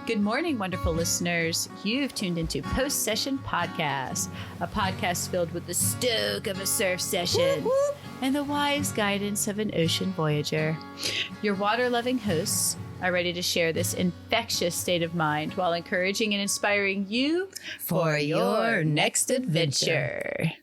Good morning, wonderful listeners. You've tuned into Post Session Podcast, a podcast filled with the stoke of a surf session and the wise guidance of an ocean voyager. Your water-loving hosts are ready to share this infectious state of mind while encouraging and inspiring you for your next adventure.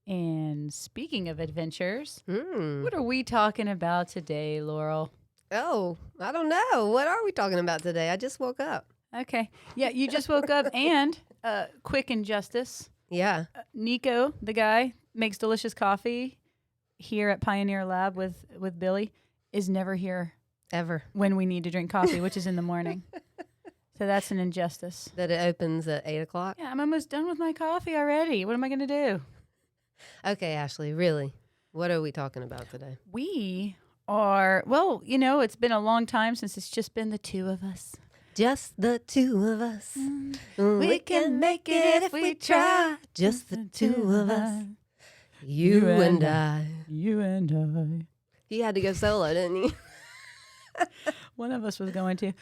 And speaking of adventures, what are we talking about today, Laurel? Oh, I don't know. What are we talking about today? I just woke up. Okay. Yeah, you just woke up. And quick injustice. Yeah. Nico, the guy, makes delicious coffee here at Pioneer Lab with Billy, is never here. Ever. When we need to drink coffee, which is in the morning. So that's an injustice. That it opens at 8 o'clock? Yeah, I'm almost done with my coffee already. What am I going to do? Okay, Ashley, really. What are we talking about today? We are, well, you know, it's been a long time since it's just been the two of us. Just the two of us. We can make it if we try. Just the two of us. You and I. You and I. You had to go solo, didn't you? One of us was going to.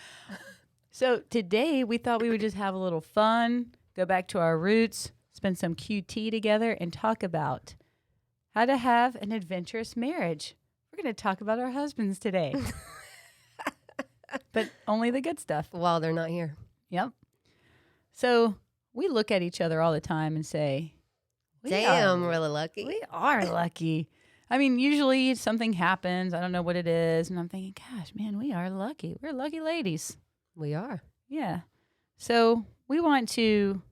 So today we thought we would just have a little fun, go back to our roots, spend some QT together, and talk about how to have an adventurous marriage. We're going to talk about our husbands today. But only the good stuff. While they're not here. Yep. So we look at each other all the time and say, damn, we're really lucky. We are lucky. I mean, usually something happens. I don't know what it is. And I'm thinking, gosh, man, we are lucky. We're lucky ladies. We are. Yeah. So we want to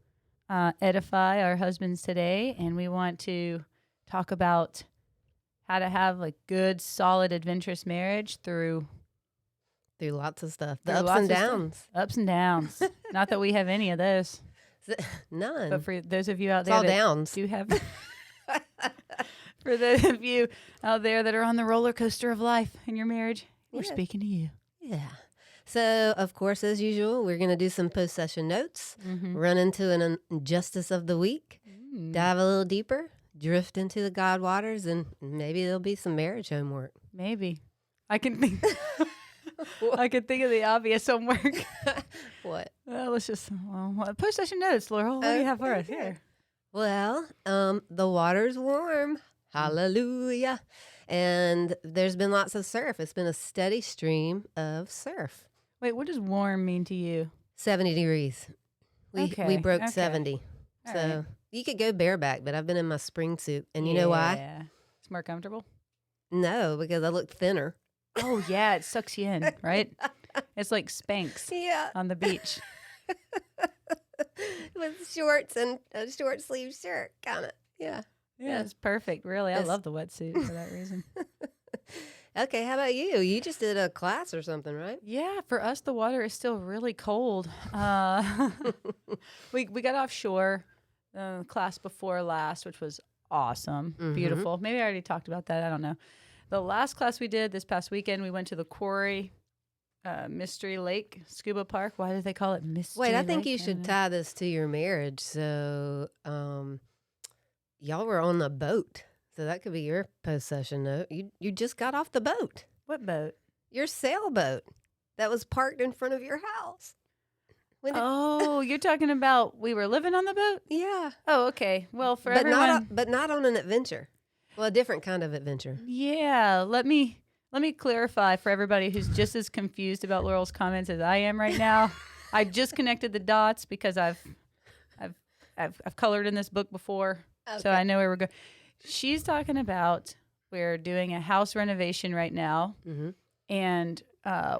edify our husbands today. And we want to talk about how to have a good, solid, adventurous marriage through lots of stuff. The ups and downs. Ups and downs. Not that we have any of those. None. But for those of you out It's there all that downs. do have... For those of you out there that are on the roller coaster of life in your marriage, we're speaking to you. Yeah. So, of course, as usual, we're going to do some post-session notes, run into an injustice of the week, dive a little deeper, drift into the God waters, and maybe there'll be some marriage homework. Maybe. I can think I can think of the obvious homework. What? Well, let's just post-session notes, Laurel. What do you have for us here? Well, the water's warm. Hallelujah. And there's been lots of surf. It's been a steady stream of surf. Wait, what does warm mean to you? 70 degrees. We broke 70. All so right. you could go bareback, but I've been in my spring suit. And you know why? Yeah. It's more comfortable? No, because I look thinner. Oh, yeah. It sucks you in, right? It's like Spanx on the beach. With shorts and a short sleeve shirt, kind of. Yeah. Yeah, it's perfect. Really, I love the wetsuit for that reason. Okay, how about you? You just did a class or something, right? Yeah, for us, the water is still really cold. We got offshore class before last, which was awesome, beautiful. Maybe I already talked about that. I don't know. The last class we did this past weekend, we went to the Quarry Mystery Lake Scuba Park. Why do they call it Mystery Lake? Wait, I think you should tie this to your marriage. So, y'all were on a boat. So that could be your post-session note. You just got off the boat. What boat? Your sailboat that was parked in front of your house. You're talking about we were living on the boat? Yeah. Oh, okay. Well, for but everyone... but not on an adventure. Well, a different kind of adventure. Yeah. Let me clarify for everybody who's just as confused about Laurel's comments as I am right now. I just connected the dots because I've colored in this book before, so I know where we're going. She's talking about we're doing a house renovation right now, and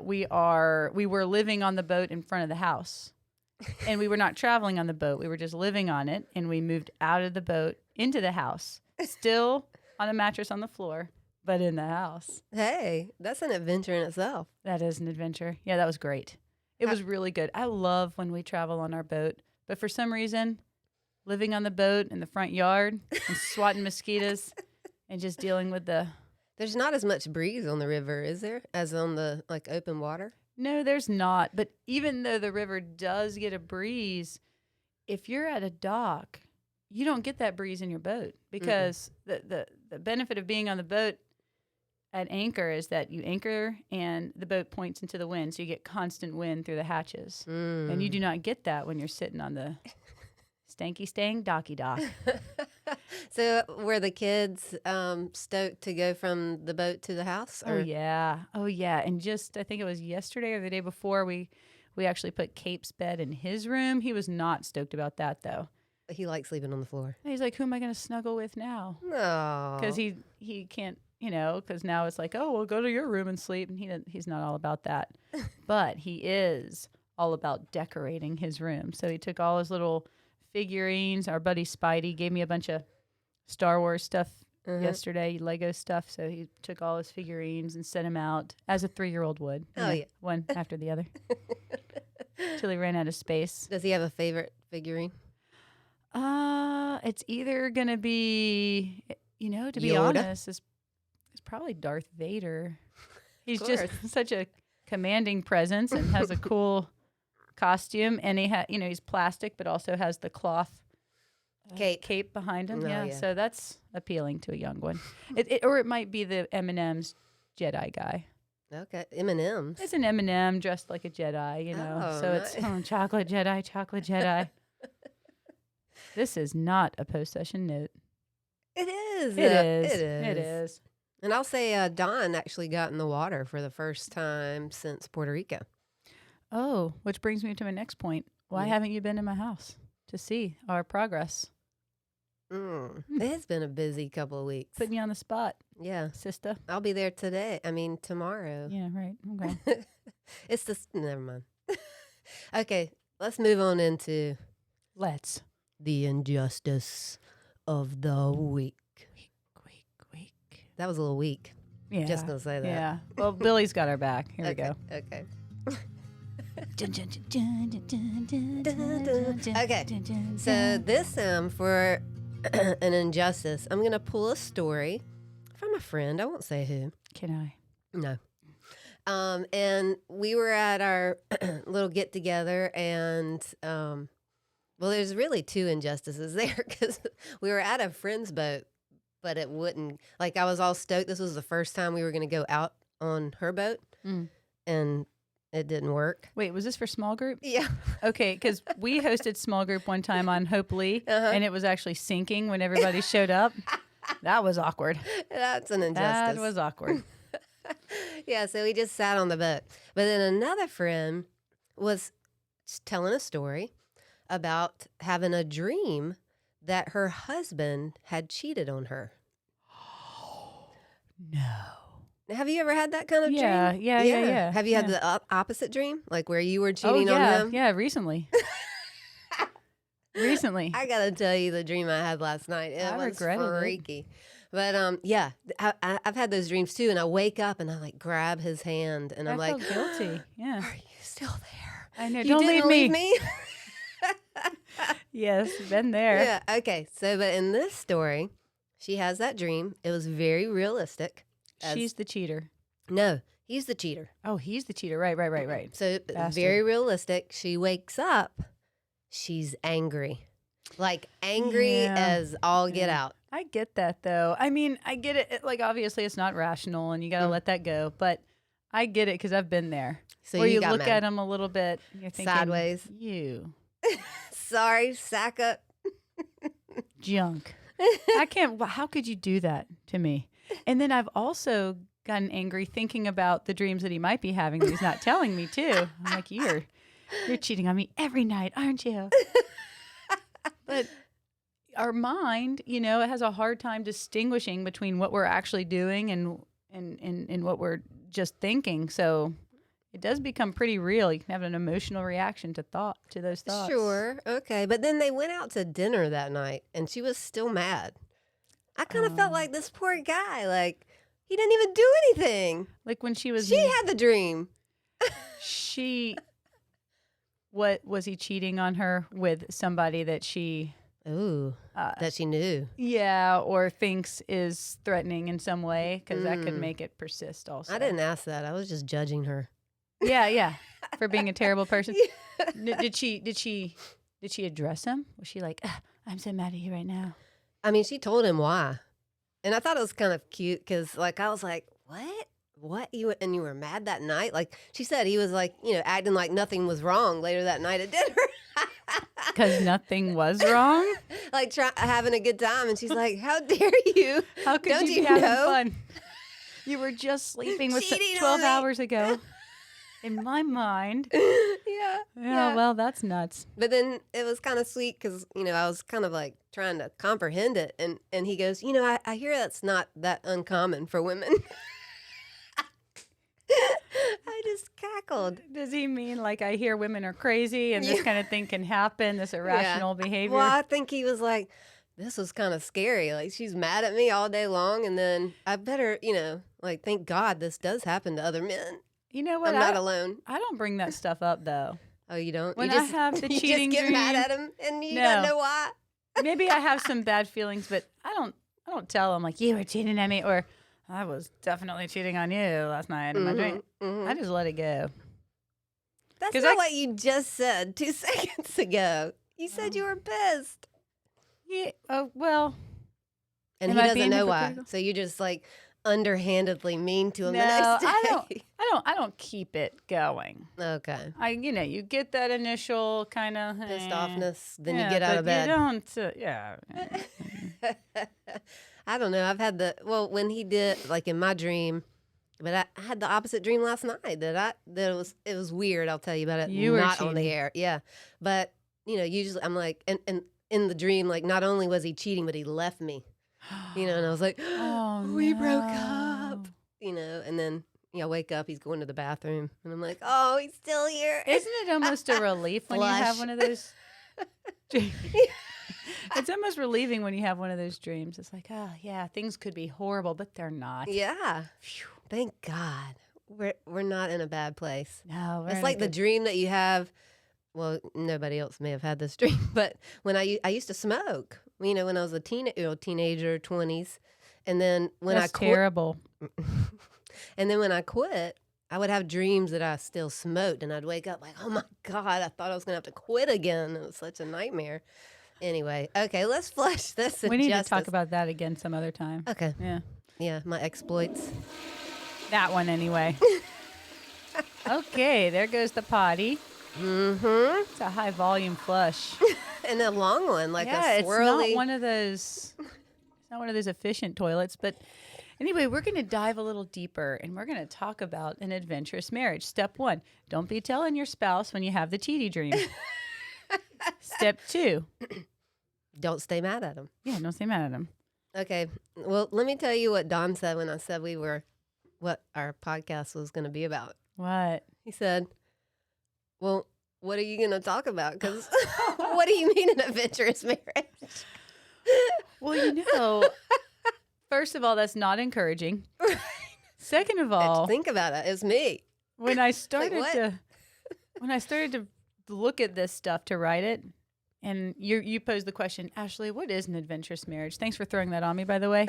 we were living on the boat in front of the house, and we were not traveling on the boat. We were just living on it, and we moved out of the boat into the house, still on a mattress on the floor, but in the house. Hey, that's an adventure in itself. That is an adventure. Yeah, that was great. It was really good. I love when we travel on our boat, but for some reason, living on the boat in the front yard and swatting mosquitoes and just dealing with the... There's not as much breeze on the river, is there, as on the open water? No, there's not. But even though the river does get a breeze, if you're at a dock, you don't get that breeze in your boat because the benefit of being on the boat an anchor is that you anchor and the boat points into the wind, so you get constant wind through the hatches. And you do not get that when you're sitting on the stanky stang docky dock. So were the kids stoked to go from the boat to the house? Or? Oh yeah. And just I think it was yesterday or the day before we actually put Cape's bed in his room. He was not stoked about that though. He likes sleeping on the floor. He's like, who am I going to snuggle with now? No, because he can't. Because now it's like, oh, well, go to your room and sleep, and he's not all about that, but he is all about decorating his room. So he took all his little figurines. Our buddy Spidey gave me a bunch of Star Wars stuff yesterday, Lego stuff. So he took all his figurines and sent them out as a 3-year-old would. One after the other, till he ran out of space. Does he have a favorite figurine? It's either gonna be, to be Yoda? honest, it's probably Darth Vader. He's just such a commanding presence and has a cool costume, and he's plastic, but also has the cloth cape behind him. Yeah, so that's appealing to a young one. Or it might be the M&M's Jedi guy. Okay, M&M's. It's an M&M dressed like a Jedi, so nice. It's chocolate Jedi. This is not a post-session note. It is. It is. And I'll say Don actually got in the water for the first time since Puerto Rico. Oh, which brings me to my next point. Why haven't you been in my house to see our progress? It has been a busy couple of weeks. Putting you on the spot. Yeah. Sister. I'll be there tomorrow. Yeah, right. Okay. Never mind. Okay, let's move on into... Let's. The injustice of the week. Week. That was a little weak. Yeah. Just going to say that. Yeah. Well, Billy's got our back. Here we go. Okay. So this for an injustice, I'm going to pull a story from a friend. I won't say who. Can I? No. And we were at our little get together, and well, there's really 2 injustices there because we were at a friend's boat, but it wouldn't. Like, I was all stoked. This was the first time we were going to go out on her boat, and it didn't work. Wait, was this for small group? Yeah. Okay, because we hosted small group one time on Hope Lee, and it was actually sinking when everybody showed up. That was awkward. That's an injustice. That was awkward. Yeah, so we just sat on the boat. But then another friend was telling a story about having a dream that her husband had cheated on her. No. Have you ever had that kind of dream? Yeah. Have you had the opposite dream? Like where you were cheating on him? Yeah, recently. I got to tell you the dream I had last night. It was freaky. But I've had those dreams too, and I wake up and I like grab his hand and I'm like, I feel guilty. Yeah. Are you still there? I know. You Don't didn't leave me. Yes, been there. Yeah. Okay. So, but in this story, she has that dream. It was very realistic. She's the cheater. No, he's the cheater. Oh, he's the cheater. Right. So very realistic. She wakes up. She's angry. Like angry as all get out. I get that though. I mean, I get it. Like obviously it's not rational and you got to let that go. But I get it because I've been there. So where you look at him a little bit. You're thinking, sideways. You. Sorry, sack up. Junk. I can't. How could you do that to me? And then I've also gotten angry thinking about the dreams that he might be having that he's not telling me too. I'm like, you're cheating on me every night, aren't you? But our mind, it has a hard time distinguishing between what we're actually doing and what we're just thinking. So it does become pretty real. You can have an emotional reaction to those thoughts. Sure. Okay. But then they went out to dinner that night and she was still mad. I kind of felt like this poor guy, like he didn't even do anything. Like when she had the dream. What was he cheating on her with somebody that she... that she knew. Yeah, or thinks is threatening in some way, because that could make it persist also. I didn't ask that. I was just judging her. Yeah, for being a terrible person. Yeah. Did she address him? Was she like, I'm so mad at you right now? I mean, she told him why. And I thought it was kind of cute because, like, I was like, What? You were mad that night? Like she said, he was like, acting like nothing was wrong later that night at dinner. Because nothing was wrong? Like having a good time. And she's like, how dare you? How could Don't you be having know? fun? You were just sleeping with Cheating 12 on me. hours ago. In my mind. Yeah. Well, that's nuts. But then it was kind of sweet because, I was kind of like trying to comprehend it. And he goes, I hear that's not that uncommon for women. I just cackled. Does he mean like I hear women are crazy and this kind of thing can happen, this irrational behavior? Well, I think he was like, this was kind of scary. Like, she's mad at me all day long. And then I better, like, thank God this does happen to other men. You know what? I'm not alone. I don't bring that stuff up, though. Oh, you don't? When you just, I have the you cheating just get dream, mad at him and you don't know why? Maybe I have some bad feelings, but I don't tell him, like, you were cheating at me, or I was definitely cheating on you last night in my dream. I just let it go. That's not what you just said 2 seconds ago. You said you were pissed. Yeah. Oh, well. And he doesn't know why. So you're just like underhandedly mean to him the next day. I don't keep it going. Okay. You get that initial kind of pissed offness, then you get out of bed. You don't. Yeah. I don't know. I've had when he did, like in my dream, but I had the opposite dream last night that it was weird. I'll tell you about it. You were not cheating. On the air. Yeah. But, usually I'm like, and in the dream, like not only was he cheating, but he left me, and I was like, we broke up, and then, I wake up, he's going to the bathroom and I'm like, oh, he's still here. Isn't it almost a relief when you have one of those dreams? It's almost relieving when you have one of those dreams. It's like, oh, yeah, things could be horrible, but they're not. Yeah. Phew. Thank God. We're not in a bad place. No, it's like the dream that you have. Well, nobody else may have had this dream, but when I used to smoke, when I was a teenager, 20s, and then when That's terrible. And then when I quit, I would have dreams that I still smoked, and I'd wake up like, oh my God, I thought I was gonna have to quit again. It was such a nightmare. Anyway, okay, let's flush this. We need to talk about that again some other time. Okay. Yeah, my exploits. That one anyway. Okay, there goes the potty. Mm-hmm. It's a high volume flush. And a long one, like a swirly. It's not one of those. It's not one of those efficient toilets. But anyway, we're going to dive a little deeper, and we're going to talk about an adventurous marriage. Step 1: don't be telling your spouse when you have the cheaty dream. Step 2: don't stay mad at him. Yeah, don't stay mad at him. Okay. Well, let me tell you what Don said when I said what our podcast was going to be about. What? He said, well, what are you going to talk about? Because what do you mean an adventurous marriage? Well, first of all, that's not encouraging. Second of all, think about it. It's me. When I started to look at this stuff to write it, and you posed the question, Ashley, what is an adventurous marriage? Thanks for throwing that on me, by the way.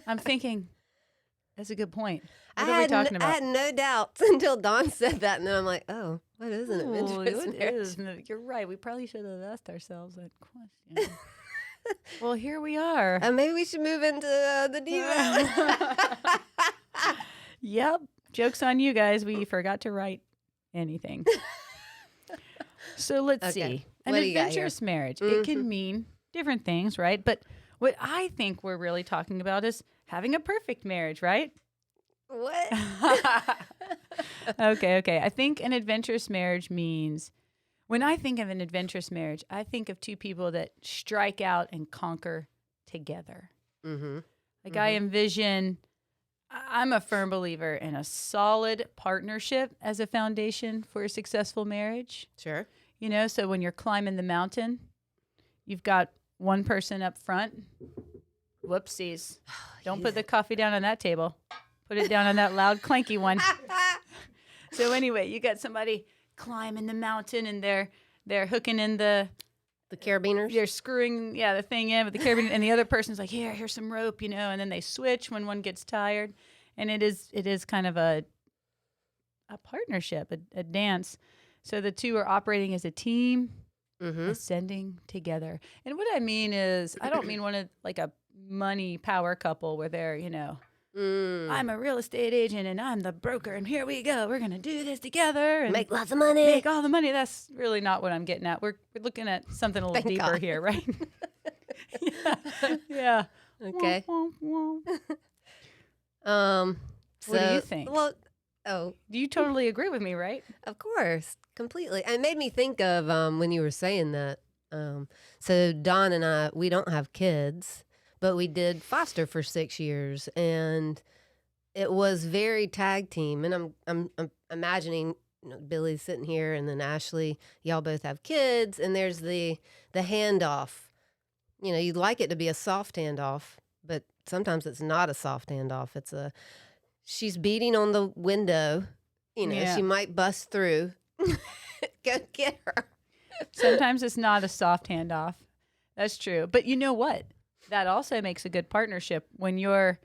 I'm thinking, that's a good point. What are we talking about? I had no doubts until Dawn said that, and then I'm like, oh, what is an adventurous marriage? You're right. We probably should have asked ourselves that question. Well, here we are. Maybe we should move into the diva. Yep. Joke's on you guys. We forgot to write anything. So let's see. An adventurous marriage. Mm-hmm. It can mean different things, right? But what I think we're really talking about is having a perfect marriage, right? What? Okay. I think an adventurous marriage means, when I think of an adventurous marriage, I think of two people that strike out and conquer together. Mm-hmm. Like I envision, I'm a firm believer in a solid partnership as a foundation for a successful marriage. Sure. So when you're climbing the mountain, you've got one person up front. Whoopsies. Don't put the coffee down on that table. Put it down on that loud, clanky one. So anyway, you got somebody climbing the mountain, and they're hooking in the carabiners. They're screwing the thing in with the carabiner, and the other person's like, here's some rope, and then they switch when one gets tired, and it is kind of a partnership, a dance. So the two are operating as a team, ascending together. And what I mean is, I don't mean one of like a money power couple where they're I'm a real estate agent and I'm the broker and here we go. We're going to do this together and Make lots of money. make all the money. That's really not what I'm getting at. We're looking at something a little Thank deeper God. here, right? Yeah. Okay. Womp, womp, So, What do you think? Well, You totally agree with me, right? of course, completely. It made me think of when you were saying that. So Don and I, we don't have kids, but we did foster for 6 years, and it was very tag team. And I'm imagining, Billy's sitting here, and then Ashley, y'all both have kids, and there's the handoff. You'd like it to be a soft handoff, but sometimes it's not a soft handoff. She's beating on the window. She might bust through. Go get her. Sometimes it's not a soft handoff. That's true. But you know what? That also makes a good partnership when your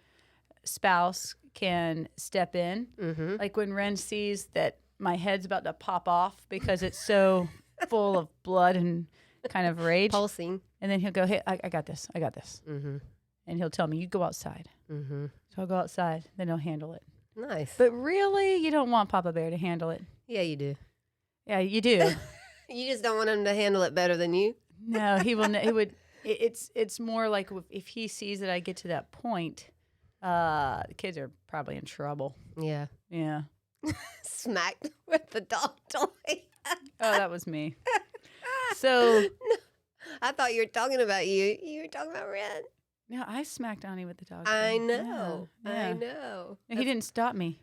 spouse can step in. Mm-hmm. Like when Ren sees that my head's about to pop off because it's so full of blood and kind of rage. Pulsing. And then he'll go, hey, I got this. Mm-hmm. And he'll tell me, you go outside. Mm-hmm. So I'll go outside. Then he'll handle it. Nice. But really, you don't want Papa Bear to handle it. Yeah, you do. Yeah, you do. You just don't want him to handle it better than you. No, he will. He would. It's more like if he sees that I get to that point, the kids are probably in trouble. Yeah. Yeah. Smacked with the dog toy. Oh, that was me. So I thought you were talking about you. You were talking about Red. no, I smacked Donnie with the dog. I toy. know. Yeah. I know. No, he didn't stop me.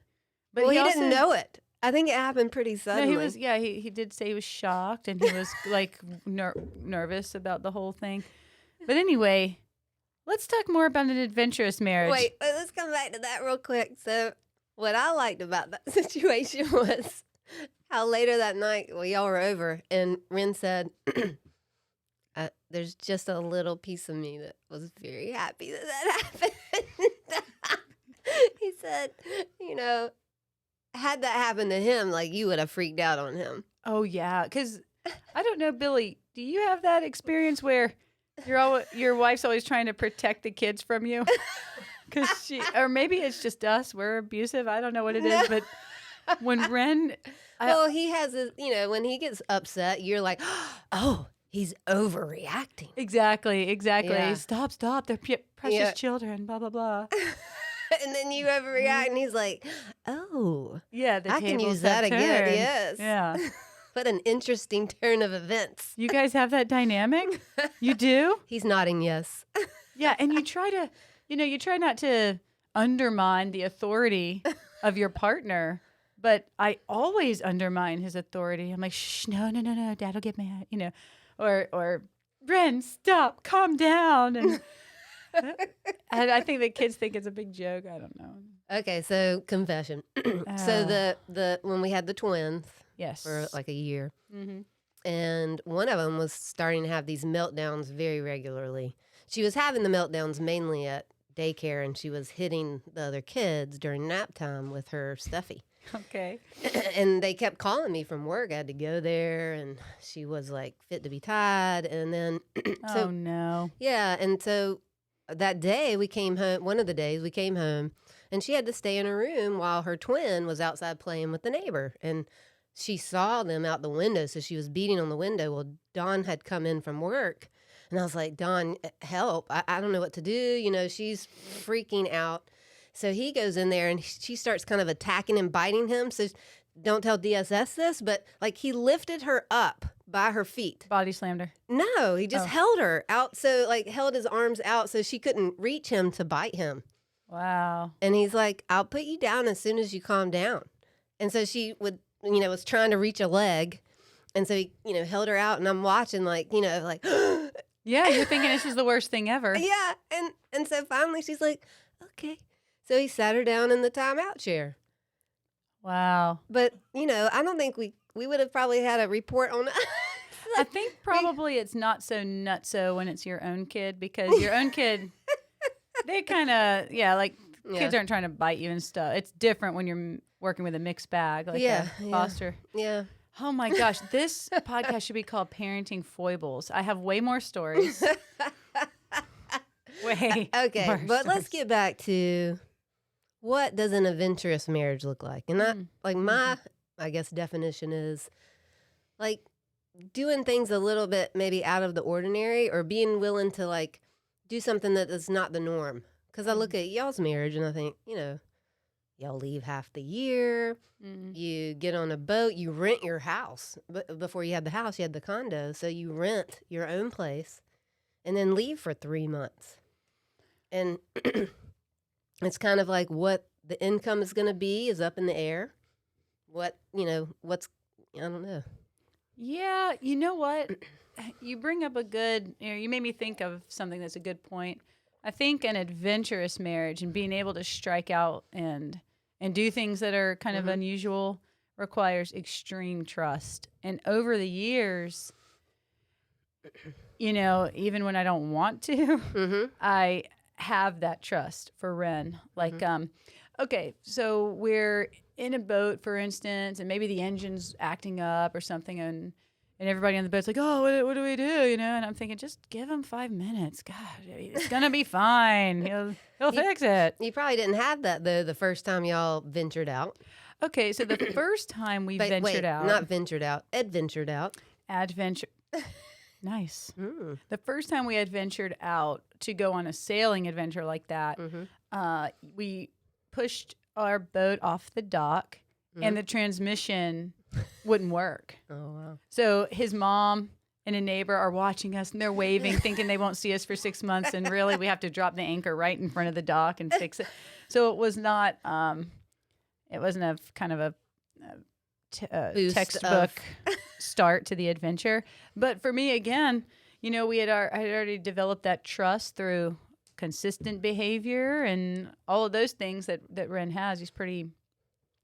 But Well, he also, didn't know it. I think it happened pretty suddenly. No, he was. Yeah, he did say he was shocked and he was like nervous about the whole thing. But anyway, let's talk more about an adventurous marriage. Wait, let's come back to that real quick. So, what I liked about that situation was how later that night, y'all were over, and Ren said, "There's just a little piece of me that was very happy that happened." He said, had that happened to him, like you would have freaked out on him. Oh yeah, because I don't know, Billy. Do you have that experience where your wife's always trying to protect the kids from you? Because or maybe it's just us. We're abusive. I don't know what it is, but when Ren, Well, he has a, when he gets upset, you're like, oh, he's overreacting. exactly. Yeah. Stop. They're precious children. Blah blah blah. And then you overreact, and he's like, oh, Yeah, the I can tables use that have again. turned. Yes. Yeah. What an interesting turn of events. You guys have that dynamic? You do? He's nodding yes. Yeah, and you try not to undermine the authority of your partner, but I always undermine his authority. I'm like, shh, no, Dad will get mad, or Ren, stop, calm down, and I think the kids think it's a big joke. I don't know. Okay, so confession. So the when we had the twins Yes. for like a year, Mm-hmm. and one of them was starting to have these meltdowns very regularly. She was having the meltdowns mainly at daycare, and she was hitting the other kids during nap time with her stuffy. Okay. And they kept calling me from work. I had to go there, and she was like fit to be tied. And then, Oh no. yeah. And so that day we came home, one of the days we came home, and she had to stay in her room while her twin was outside playing with the neighbor. And she saw them out the window, so she was beating on the window. Well, Dawn had come in from work, and I was like, Dawn, help. I don't know what to do. She's freaking out. So he goes in there, and she starts kind of attacking and biting him. So don't tell DSS this, but like he lifted her up by her feet. Body slammed her. No, he just held her out. So like held his arms out so she couldn't reach him to bite him. Wow. And he's like, I'll put you down as soon as you calm down. And so she was trying to reach a leg. And so he, held her out, and I'm watching like, like, Yeah, you're thinking this is the worst thing ever. yeah. And so finally she's like, okay. So he sat her down in the timeout chair. Wow. But, I don't think we would have probably had a report on that. I think probably it's not so nutso when it's your own kid, because your own kid, they kind of, kids aren't trying to bite you and stuff. It's different when you're working with a mixed bag, like a foster. Yeah. Oh my gosh, this podcast should be called Parenting Foibles. I have way more stories. Way Okay, more but let's stories. get back to what does an adventurous marriage look like? And that, like, my, I guess, definition is like doing things a little bit maybe out of the ordinary, or being willing to like do something that is not the norm. Because I look at y'all's marriage and I think, y'all leave half the year. You get on a boat. You rent your house. But before you had the house, you had the condo. So you rent your own place and then leave for 3 months. And it's kind of like what the income is going to be is up in the air. I don't know. Yeah, you know what? You bring up you made me think of something that's a good point. I think an adventurous marriage and being able to strike out and do things that are kind of unusual requires extreme trust. And over the years, even when I don't want to, I have that trust for Ren. Like, okay, so we're in a boat, for instance, and maybe the engine's acting up or something, and everybody on the boat's like, oh, what do we do? And I'm thinking, just give him 5 minutes. God, it's going to be fine. He'll fix it. You probably didn't have that, though, the first time y'all ventured out. Okay, so the first time we ventured out. Not ventured out, adventured out. Adventure. Nice. The first time we had ventured out to go on a sailing adventure like that, we pushed our boat off the dock and the transmission wouldn't work. Oh, wow. So his mom and a neighbor are watching us and they're waving, thinking they won't see us for 6 months. And really we have to drop the anchor right in front of the dock and fix it. So it was not, it wasn't a kind of a textbook start to the adventure. But for me, again, I had already developed that trust through consistent behavior and all of those things that Ren has. He's pretty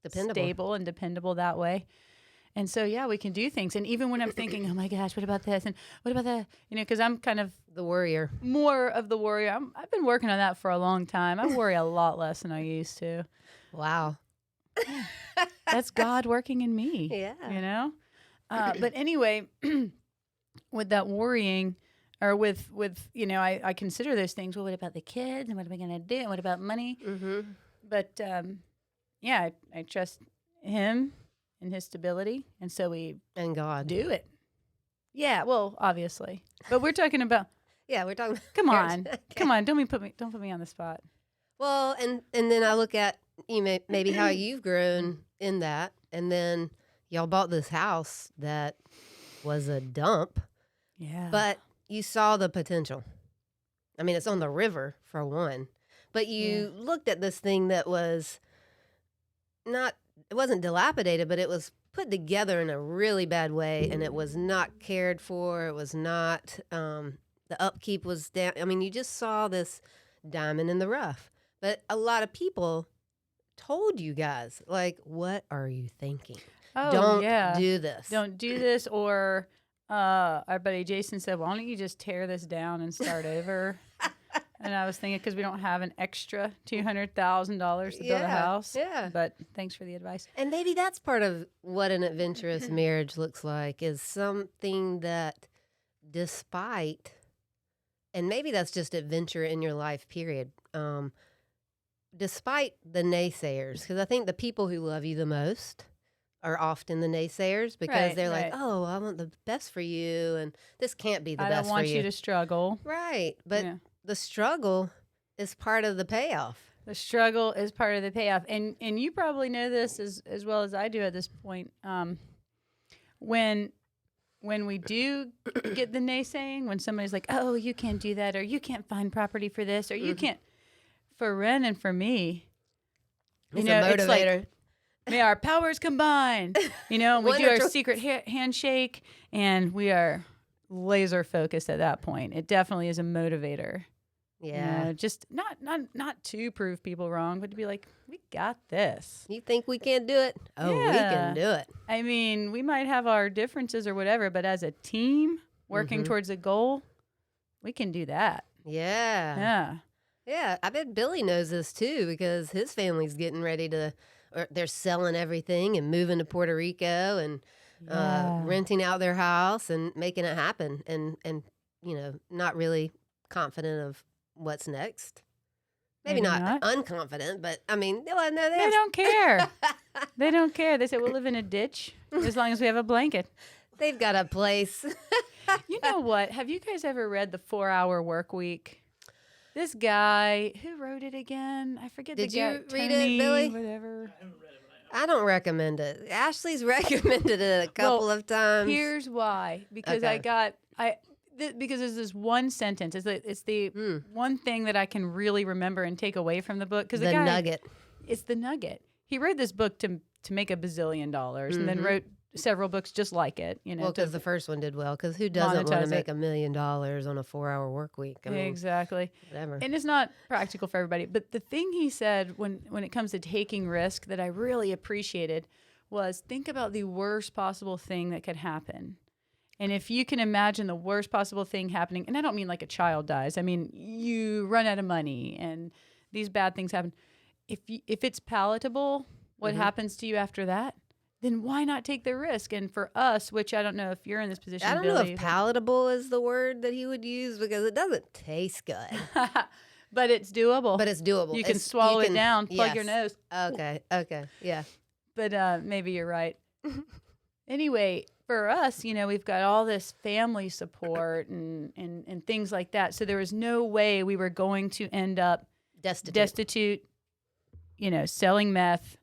stable and dependable that way. And so, yeah, we can do things. And even when I'm thinking, oh my gosh, what about this? And what about that? Because I'm kind of the worrier, more of the worrier. I've been working on that for a long time. I worry a lot less than I used to. Wow. That's God working in me. Yeah. But anyway, with that worrying, or with I consider those things. Well, what about the kids? And what am I going to do? And what about money? But I trust him and his stability, and so we God do it. Yeah, well, obviously, but we're talking about. Yeah, we're talking. Come on, come on! Don't put me on the spot. Well, and then I look at maybe how you've grown in that, and then y'all bought this house that was a dump. Yeah, but you saw the potential. I mean, it's on the river for one, but you looked at this thing that was it wasn't dilapidated, but it was put together in a really bad way, and it was not cared for. It was not, the upkeep was down. I mean, you just saw this diamond in the rough. But a lot of people told you guys, like, what are you thinking? Oh, Don't do this. Don't do this. Or our buddy Jason said, why don't you just tear this down and start over? And I was thinking, because we don't have an extra $200,000 to build a house. Yeah. But thanks for the advice. And maybe that's part of what an adventurous marriage looks like, is something that despite, and maybe that's just adventure in your life, period. Despite the naysayers, because I think the people who love you the most are often the naysayers, because they're like, oh, I want the best for you, and this can't be the best for you. I don't want you to struggle. Right. But the struggle is part of the payoff. The struggle is part of the payoff. And you probably know this as well as I do at this point. When we do get the naysaying, when somebody's like, oh, you can't do that, or you can't find property for this, or you can't, for Ren and for me, it's a motivator. It's like, may our powers combine, and we do our secret handshake, and we are laser focused at that point. It definitely is a motivator. Yeah. Just not to prove people wrong, but to be like, we got this. You think we can't do it? Oh, we can do it. I mean, we might have our differences or whatever, but as a team working towards a goal, we can do that. Yeah. Yeah. Yeah. I bet Billy knows this too, because his family's getting ready to, or they're selling everything and moving to Puerto Rico and renting out their house and making it happen, and not really confident of what's next. Maybe not unconfident, but I mean, well, no, they don't care. They don't care. They say, we'll live in a ditch as long as we have a blanket. They've got a place. You know what? Have you guys ever read The 4-Hour Work Week? This guy, who wrote it again? I forget the guy. Did you read it, Billy? Whatever. I don't recommend it. Ashley's recommended it a couple of times. Here's why. Because because there's this one sentence. It's the one thing that I can really remember and take away from the book. Because the guy, nugget. It's the nugget. He wrote this book to make $1 bazillion and then wrote several books just like it. You know, well, because the first one did well. Because who doesn't want to make $1 million on a 4-hour work week? I mean, exactly. Whatever. And it's not practical for everybody. But the thing he said when it comes to taking risk that I really appreciated was think about the worst possible thing that could happen. And if you can imagine the worst possible thing happening, and I don't mean like a child dies. I mean, you run out of money and these bad things happen. If it's palatable, what happens to you after that? Then why not take the risk? And for us, which I don't know if you're in this position, I don't know if palatable is the word that he would use because it doesn't taste good. But it's doable. You can swallow it down, plug your nose. Okay, yeah. But maybe you're right. Anyway, for us, you know, we've got all this family support and things like that. So there was no way we were going to end up destitute, you know, selling meth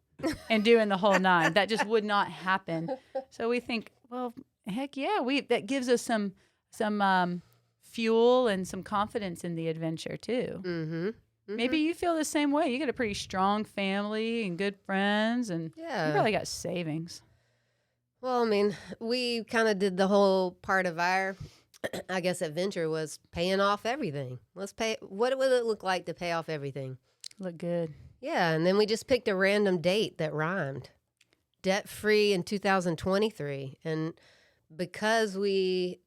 and doing the whole nine. That just would not happen. So we think, well, heck yeah, that gives us some fuel and some confidence in the adventure too. Maybe you feel the same way. You got a pretty strong family and good friends, and you probably got savings. Well, I mean, we kind of did the whole part of our, I guess, adventure was paying off everything. Let's pay. What would it look like to pay off everything? Look good. Yeah, and then we just picked a random date that rhymed. Debt-free in 2023. And because we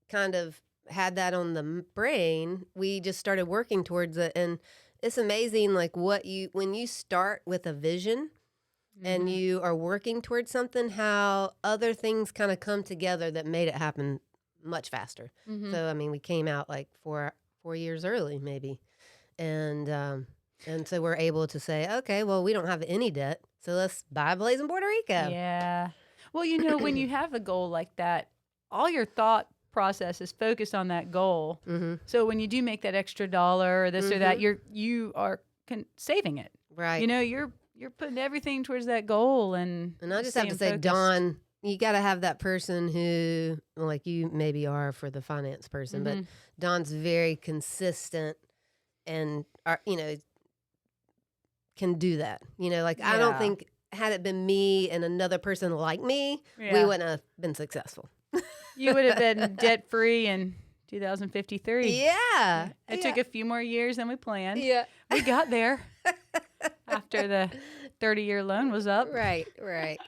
kind of had that on the brain, we just started working towards it. And it's amazing, like, when you start with a vision and you are working towards something, how other things kind of come together that made it happen much faster. So, I mean, we came out like 4 years early, maybe. And so we're able to say, okay, well, we don't have any debt, so let's buy a place in Puerto Rico. Yeah. Well, you know, when you have a goal like that, all your thought process is focused on that goal. So when you do make that extra dollar or this or that, you are saving it. Right. You know, you're putting everything towards that goal. And I just have to say, Dawn, you got to have that person who, like you maybe are for the finance person, but Dawn's very consistent and, you know, can do that. You know, like I don't think had it been me and another person like me, we wouldn't have been successful. You would have been debt-free in 2053. Yeah. It took a few more years than we planned. Yeah. We got there after the 30-year loan was up. Right.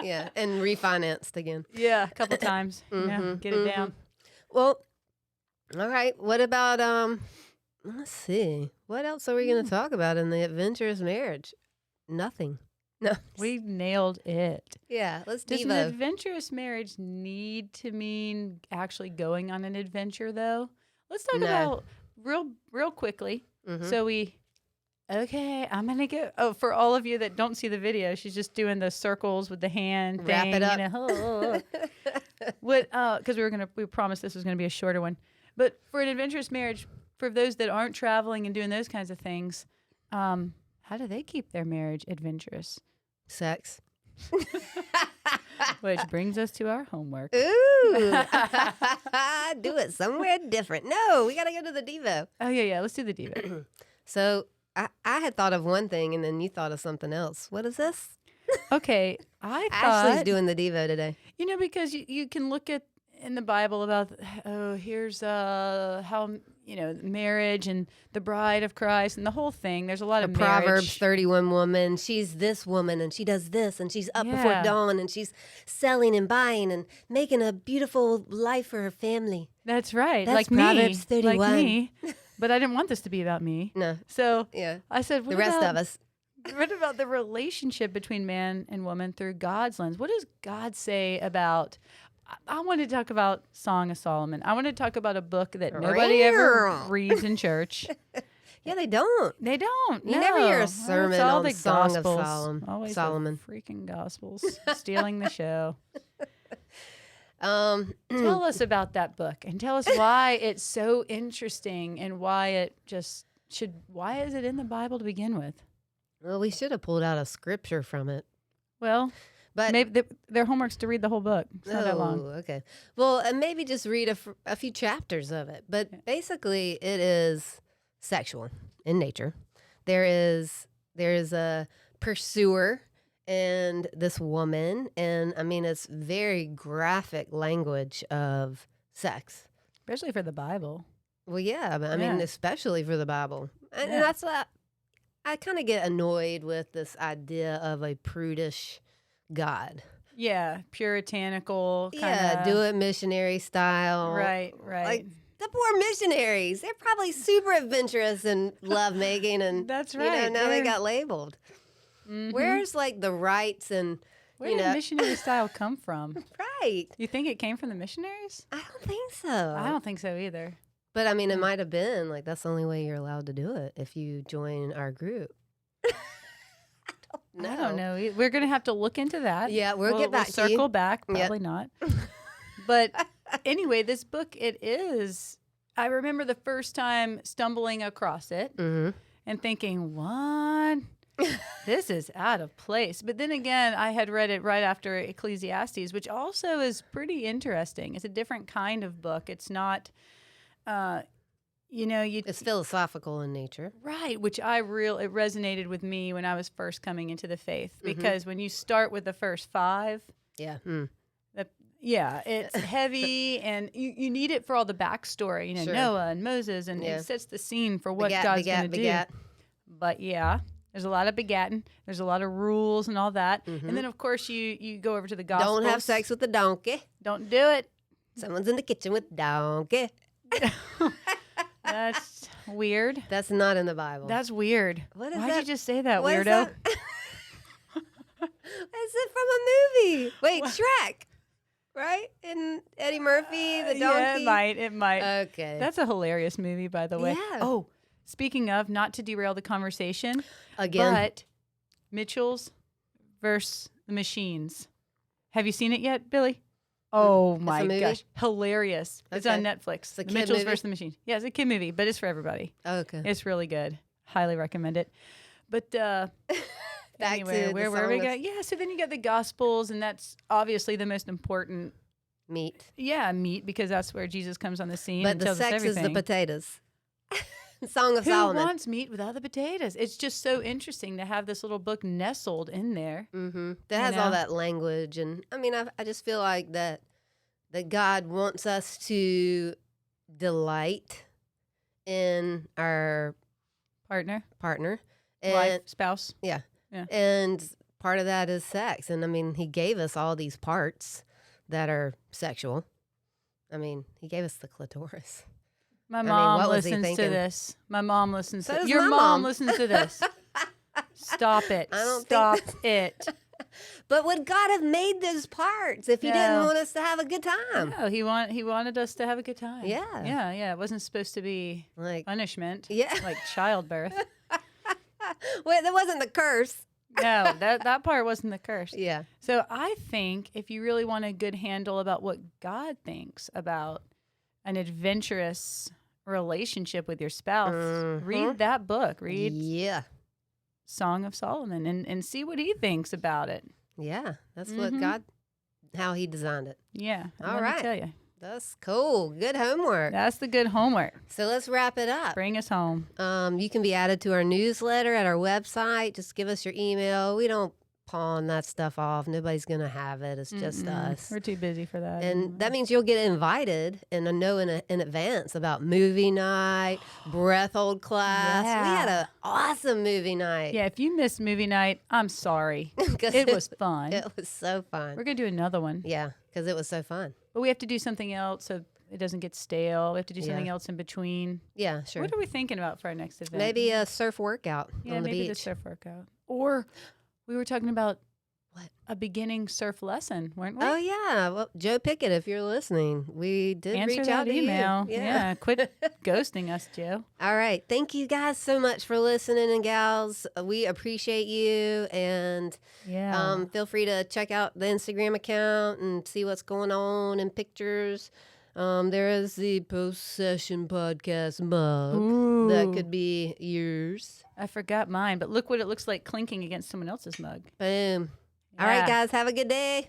Yeah. And refinanced again. Yeah, a couple times. Get it down. Well, all right. What about, let's see. What else are we going to talk about in the adventurous marriage? Nothing. No. We nailed it. Yeah, let's Does Devo. an adventurous marriage need to mean actually going on an adventure, though? Let's talk about real quickly. So I'm going to go. Oh, for all of you that don't see the video, she's just doing the circles with the hand Wrap thing. it up. You know, because we promised this was going to be a shorter one. But for an adventurous marriage, for those that aren't traveling and doing those kinds of things, how do they keep their marriage adventurous? Sex. Which brings us to our homework. Ooh. Do it somewhere different. No, we got to go to the Devo. Oh, yeah. Let's do the Devo. So I had thought of one thing, and then you thought of something else. What is this? Okay. I thought Ashley's doing the Devo today. You know, because you can look at in the Bible about, here's how, you know, marriage and the bride of Christ and the whole thing. There's a lot of marriage. Proverbs 31 woman. She's this woman and she does this and she's up before dawn and she's selling and buying and making a beautiful life for her family. That's right. That's like Proverbs 31. Like me. But I didn't want this to be about me. No. So yeah. I said, the rest of us. What about the relationship between man and woman through God's lens? What does God say about... I want to talk about Song of Solomon. I want to talk about a book that nobody ever reads in church. Yeah, they don't. They don't. You never hear a No. sermon It's all on the Song of Gospels. Always Solomon. the freaking Gospels stealing the show. Um, Tell us about that book and tell us why it's so interesting and why it just should. Why is it in the Bible to begin with? well, we should have pulled out a scripture from it. Well, But maybe their homework's to read the whole book. It's not that long. Okay. Well, and maybe just read a few chapters of it. But basically, it is sexual in nature. There is a pursuer and this woman, and I mean, it's very graphic language of sex. Especially for the Bible. Well, yeah, but I mean, especially for the Bible, and that's what I kind of get annoyed with this idea of a prudish God. Yeah, puritanical. Yeah, do it missionary style. Right. Like the poor missionaries, they're probably super adventurous in lovemaking, and that's right. Now they got labeled. Mm-hmm. Where's like the rights and where did missionary style come from? Right. You think it came from the missionaries? I don't think so. I don't think so either. But I mean, it might have been like that's the only way you're allowed to do it if you join our group. I don't know. We're going to have to look into that. Yeah, we'll get back we'll to you. circle back. Probably not. But anyway, this book, I remember the first time stumbling across it and thinking, what? This is out of place. But then again, I had read it right after Ecclesiastes, which also is pretty interesting. It's a different kind of book. It's not, it's philosophical in nature. Right, which it resonated with me when I was first coming into the faith. Because when you start with the first 5, it's heavy, and you need it for all the backstory, Noah and Moses, and it sets the scene for what God's going to do. But there's a lot of begatting. There's a lot of rules and all that. And then, of course, you go over to the Gospels. Don't have sex with the donkey. Don't do it. Someone's in the kitchen with donkey. That's weird. That's not in the Bible. That's weird. What is Why'd that? you just say that, What weirdo? is that? Is it from a movie? Wait, Shrek. Right? And Eddie Murphy, the donkey? Yeah, it might. Okay. That's a hilarious movie, by the way. Yeah. Oh, speaking of, not to derail the conversation, again, but Mitchell's versus the Machines. Have you seen it yet, Billy? Oh my gosh, hilarious! Okay. It's on Netflix. The Mitchell's movie? versus the Machines. Yeah, it's a kid movie, but it's for everybody. Okay. It's really good. Highly recommend it. But anyway, where were we going? Yeah, so then you got the Gospels, and that's obviously the most important meat. Yeah, meat, because that's where Jesus comes on the scene. But and the tells us sex is everything. the potatoes. Song of Who Solomon. wants meat without the potatoes? It's just so interesting to have this little book nestled in there. That has all that language, and I mean, I just feel like that God wants us to delight in our partner, and wife, spouse. Yeah, and part of that is sex, and I mean, He gave us all these parts that are sexual. I mean, He gave us the clitoris. My mom listens to this. My mom listens to your mom listens to this. Stop it. Stop it. But would God have made those parts if He didn't want us to have a good time? No, he wanted us to have a good time. Yeah. Yeah. It wasn't supposed to be like punishment. Yeah. Like childbirth. Well, that wasn't the curse. No, that part wasn't the curse. Yeah. So I think if you really want a good handle about what God thinks about an adventurous relationship with your spouse, read that book. Read Song of Solomon and see what he thinks about it. Yeah, that's what God, how He designed it. Yeah. All let right. me tell you. That's cool. Good homework. That's the good homework. So let's wrap it up. Bring us home. You can be added to our newsletter at our website. Just give us your email. We don't pawn that stuff off. Nobody's going to have it. It's just us. We're too busy for that. And that means you'll get invited and know in advance about movie night, breath hold class. Yeah. We had an awesome movie night. Yeah, if you missed movie night, I'm sorry. It was fun. It was so fun. We're going to do another one. Yeah, because it was so fun. But we have to do something else so it doesn't get stale. We have to do something else in between. Yeah, sure. What are we thinking about for our next event? Maybe a surf workout on the beach. Maybe the surf workout. Or we were talking about What? a beginning surf lesson, weren't we? Oh, yeah. Well, Joe Pickett, if you're listening, we did Answer reach that out to email. you. Yeah. Quit ghosting us, Joe. All right. Thank you guys so much for listening, and gals. We appreciate you. And Yeah. feel free to check out the Instagram account and see what's going on and pictures. There is the post-session podcast mug that could be yours. I forgot mine, but look what it looks like clinking against someone else's mug. Boom. All right, Yeah. guys. Have a good day.